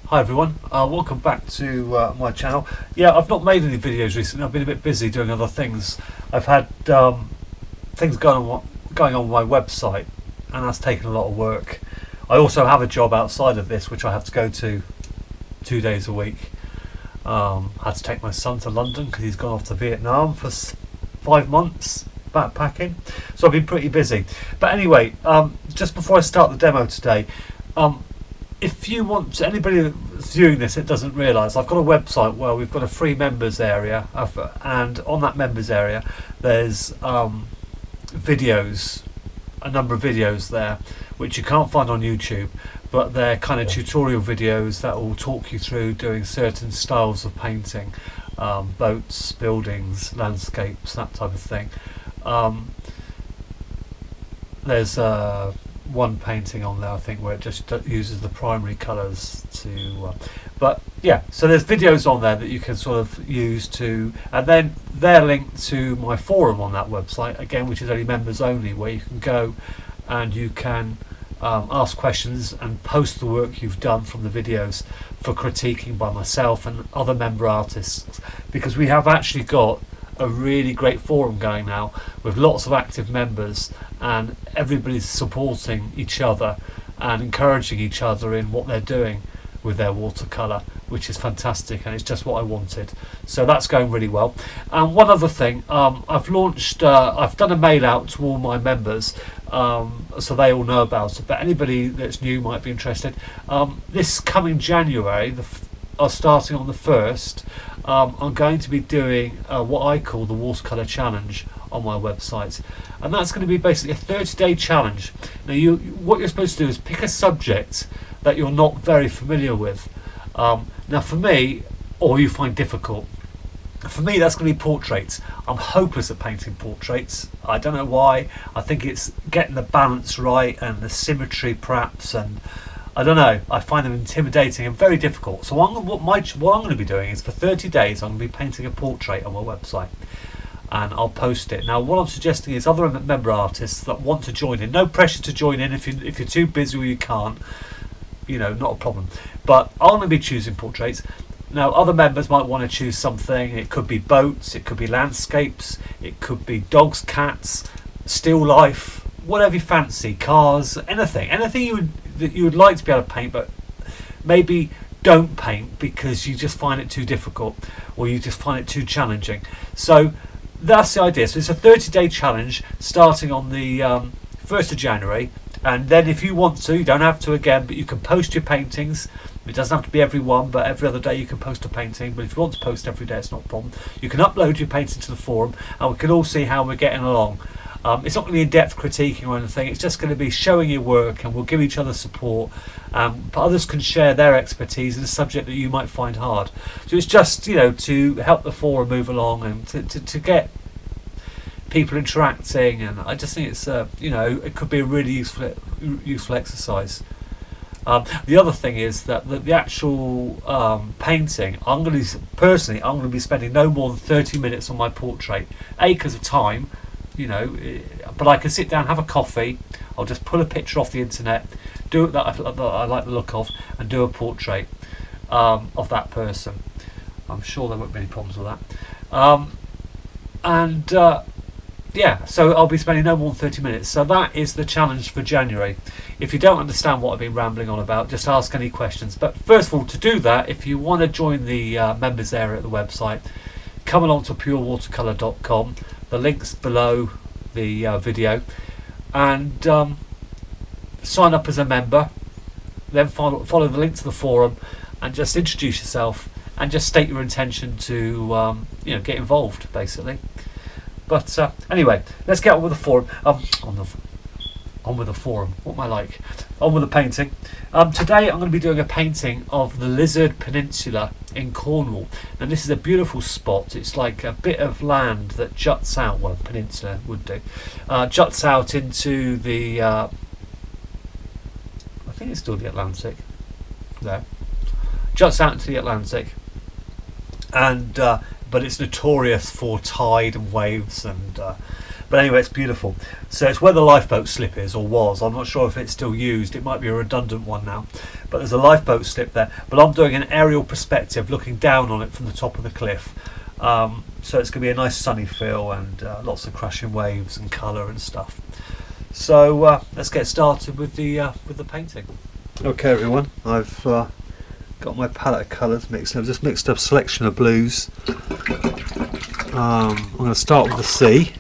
Hi everyone, welcome back to my channel. Yeah, I've not made any videos recently. I've been a bit busy doing other things. I've had things going on my website, and that's taken a lot of work. I also have a job outside of this which I have to go to 2 days a week. I had to take my son to London because he's gone off to Vietnam for 5 months backpacking, so I've been pretty busy. But anyway, just before I start the demo today, if you want, anybody that's viewing this that doesn't realise, I've got a website where we've got a free members area, and on that members area there's videos, a number of videos there which you can't find on YouTube, but they're kind of tutorial videos that will talk you through doing certain styles of painting, boats, buildings, landscapes, that type of thing. There's one painting on there, I think, where it just uses the primary colours to but yeah, so there's videos on there that you can sort of use to, and then they're linked to my forum on that website again, which is only members only, where you can go and you can ask questions and post the work you've done from the videos for critiquing by myself and other member artists, because we have actually got a really great forum going now with lots of active members, and everybody's supporting each other and encouraging each other in what they're doing with their watercolour, which is fantastic, and it's just what I wanted. So that's going really well. And one other thing, I've launched, I've done a mail out to all my members, so they all know about it, but anybody that's new might be interested. This coming January, starting on the 1st, I'm going to be doing what I call the Watercolour Challenge on my website, and that's going to be basically a 30-day challenge. Now, what you're supposed to do is pick a subject that you're not very familiar with. Now, for me, or you find difficult. For me, that's going to be portraits. I'm hopeless at painting portraits. I don't know why. I think it's getting the balance right and the symmetry, perhaps, and I don't know, I find them intimidating and very difficult. So what I'm going to be doing is, for 30 days I'm going to be painting a portrait on my website, and I'll post it. Now, what I'm suggesting is other member artists that want to join in, no pressure to join in if you're too busy or you can't, not a problem, but I'm going to be choosing portraits. Now, other members might want to choose something. It could be boats, it could be landscapes, it could be dogs, cats, still life, whatever you fancy, cars, anything that you would like to be able to paint, but maybe don't paint because you just find it too difficult, or you just find it too challenging. So that's the idea. So it's a 30-day challenge starting on the 1st of January, and then if you want to, you don't have to again, but you can post your paintings. It doesn't have to be every one, but every other day you can post a painting. But if you want to post every day, it's not a problem. You can upload your painting to the forum, and we can all see how we're getting along. It's not going to be in-depth critiquing or anything. It's just going to be showing your work, and we'll give each other support. But others can share their expertise in a subject that you might find hard. So it's just, to help the forum move along and to get people interacting. And I just think it's, it could be a really useful exercise. The other thing is that the actual painting, I'm going to be spending no more than 30 minutes on my portrait. Acres of time. But I can sit down, have a coffee, I'll just pull a picture off the internet, do it that I like the look of, and do a portrait of that person. I'm sure there won't be any problems with that. Yeah, so I'll be spending no more than 30 minutes. So that is the challenge for January. If you don't understand what I've been rambling on about, just ask any questions. But first of all, to do that, if you want to join the members area at the website, come along to purewatercolour.com. The link's below the video, and sign up as a member. Then follow the link to the forum, and just introduce yourself and just state your intention to get involved, basically. But anyway, let's get on with the forum. On with the forum. What am I like? On with the painting. Today I'm going to be doing a painting of the Lizard Peninsula in Cornwall. Now, this is a beautiful spot. It's like a bit of land that juts out, well, peninsula would do, juts out into the, I think it's still the Atlantic, there, juts out into the Atlantic, and but it's notorious for tide and waves, and but anyway, it's beautiful. So it's where the lifeboat slip is, or was. I'm not sure if it's still used. It might be a redundant one now. but there's a lifeboat slip there. But I'm doing an aerial perspective looking down on it from the top of the cliff. So it's going to be a nice sunny feel and lots of crashing waves and colour and stuff. So let's get started with the painting. Okay everyone, I've got my palette of colours mixed. I've just mixed up a selection of blues. I'm going to start with the sea.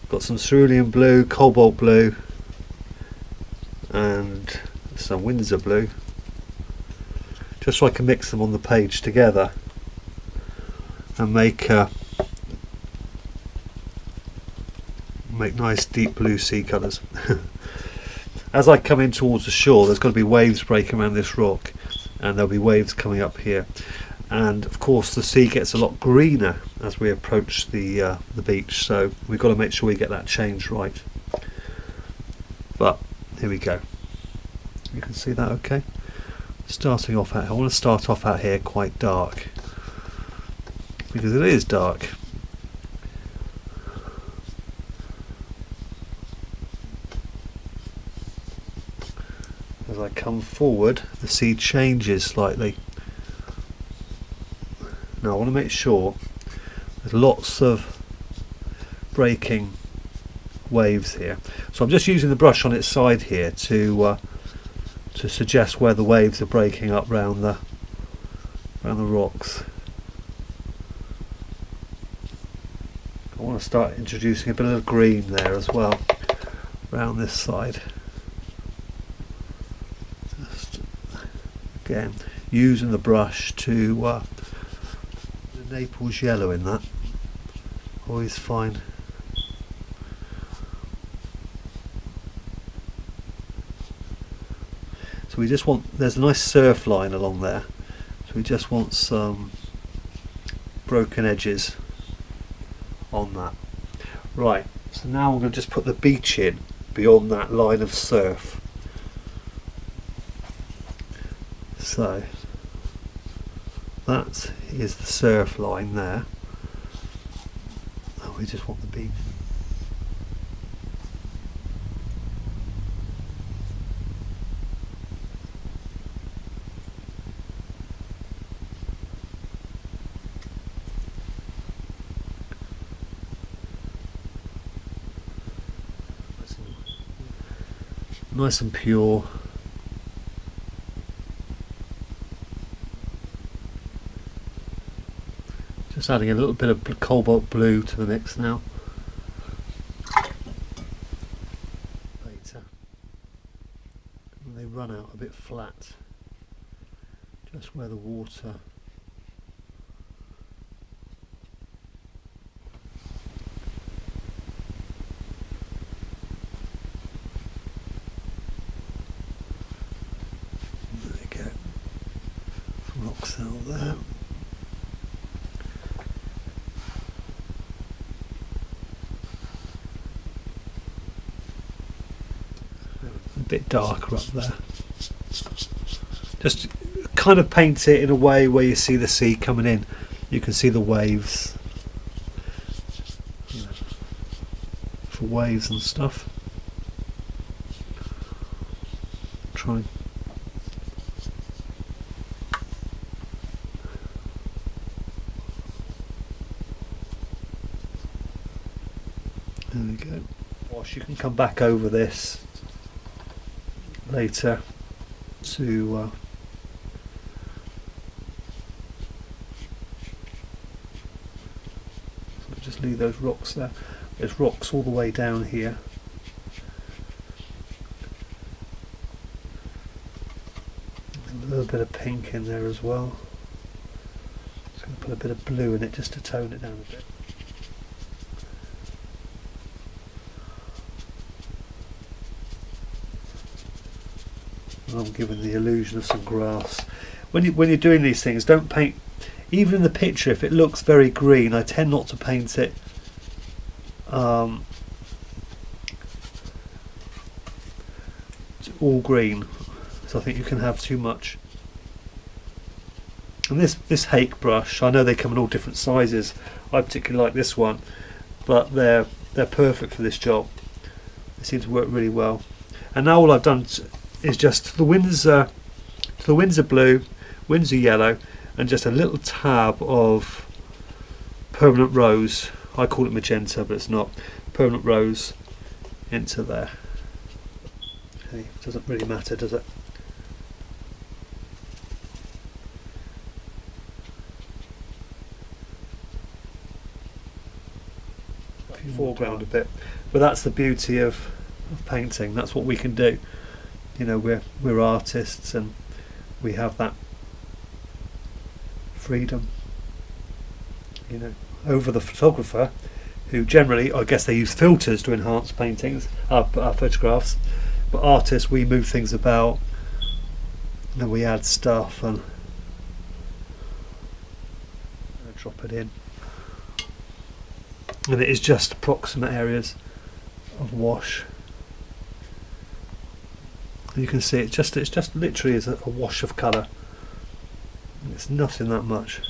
Got some cerulean blue, cobalt blue and some Windsor blue, just so I can mix them on the page together and make nice deep blue sea colours. As I come in towards the shore, there's going to be waves breaking around this rock, and there'll be waves coming up here, and of course the sea gets a lot greener as we approach the beach, so we've got to make sure we get that change right. But here we go. You can see that okay? Starting off out, I want to start off out here quite dark, because it is dark. As I come forward, the sea changes slightly. Now I want to make sure there's lots of breaking waves here, so I'm just using the brush on its side here to suggest where the waves are breaking up round the rocks. I want to start introducing a bit of green there as well around this side. Just again using the brush to the Naples yellow in that, always fine. So we just want, there's a nice surf line along there, so we just want some broken edges on that. Right, so now I'm going to just put the beach in beyond that line of surf. So that is the surf line there, and we just want the beach. Nice and pure. Just adding a little bit of cobalt blue to the mix now. Later. And they run out a bit flat, just where the water . Rocks out there. A bit darker up there. Just kind of paint it in a way where you see the sea coming in. You can see the waves. For waves and stuff. Try. There we go. Wash, you can come back over this later to so just leave those rocks there. There's rocks all the way down here. There's a little bit of pink in there as well. Just going to put a bit of blue in it just to tone it down a bit. I'm giving the illusion of some grass. When you're doing these things, don't paint, even in the picture, if it looks very green, I tend not to paint it all green, so I think you can have too much. And this Hake brush, I know they come in all different sizes. I particularly like this one, but they're perfect for this job. They seem to work really well. And now all I've done is just the Windsor blue, Windsor yellow, and just a little tab of permanent rose. I call it magenta, but it's not. Permanent rose into there. Okay, doesn't really matter, does it? Foreground a bit, but that's the beauty of painting. That's what we can do. You know, we're artists, and we have that freedom, you know, over the photographer, who generally, I guess, they use filters to enhance paintings, our photographs. But artists, we move things about, and we add stuff and drop it in. And it is just approximate areas of wash. You can see it's just literally is a wash of colour. It's nothing that much.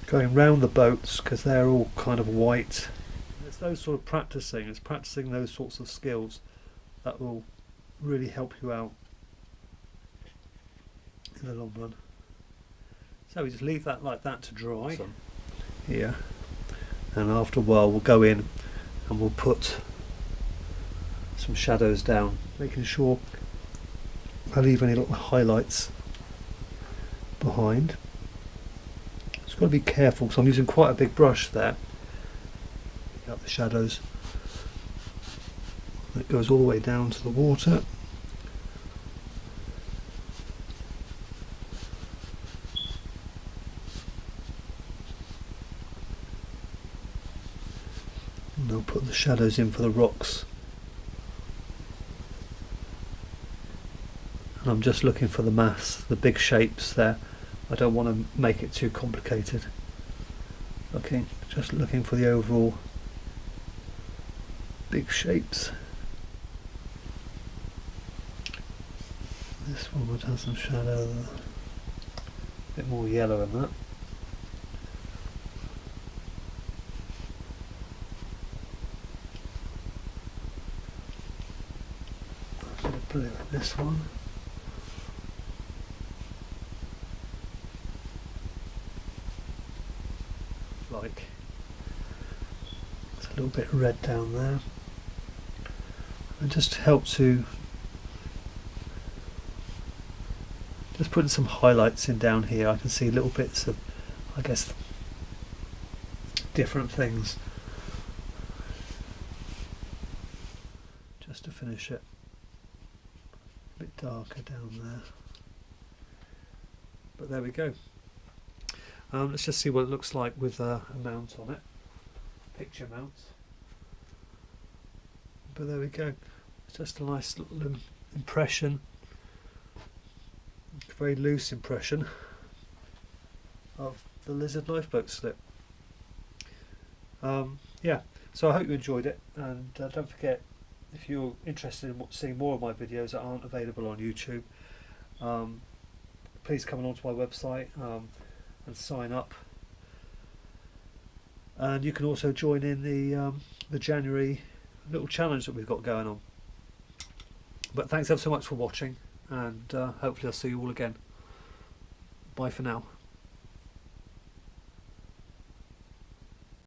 Going round the boats, because they're all kind of white. It's those sort of practicing. It's practicing those sorts of skills that will really help you out in the long run. So we just leave that like that to dry here, and after a while we'll go in and we'll put some shadows down, making sure I leave any little highlights behind. Just got to be careful because I'm using quite a big brush there. Pick up the shadows. That goes all the way down to the water. And I'll put the shadows in for the rocks. And I'm just looking for the mass, the big shapes there. I don't want to make it too complicated. Just looking for the overall big shapes. This one would have some shadow, a bit more yellow in that. A bit of blue in this one. Like it's a little bit red down there, and just help to just putting some highlights in down here. I can see little bits of, I guess, different things, just to finish it. A bit darker down there, but there we go. Let's just see what it looks like with a mount on it, picture mount. But there we go. It's just a nice little impression, very loose impression of the lizard lifeboat slip. Yeah, so I hope you enjoyed it, and don't forget, if you're interested in seeing more of my videos that aren't available on YouTube, please come along to my website and sign up, and you can also join in the January little challenge that we've got going on. But thanks ever so much for watching, and hopefully I'll see you all again. Bye for now.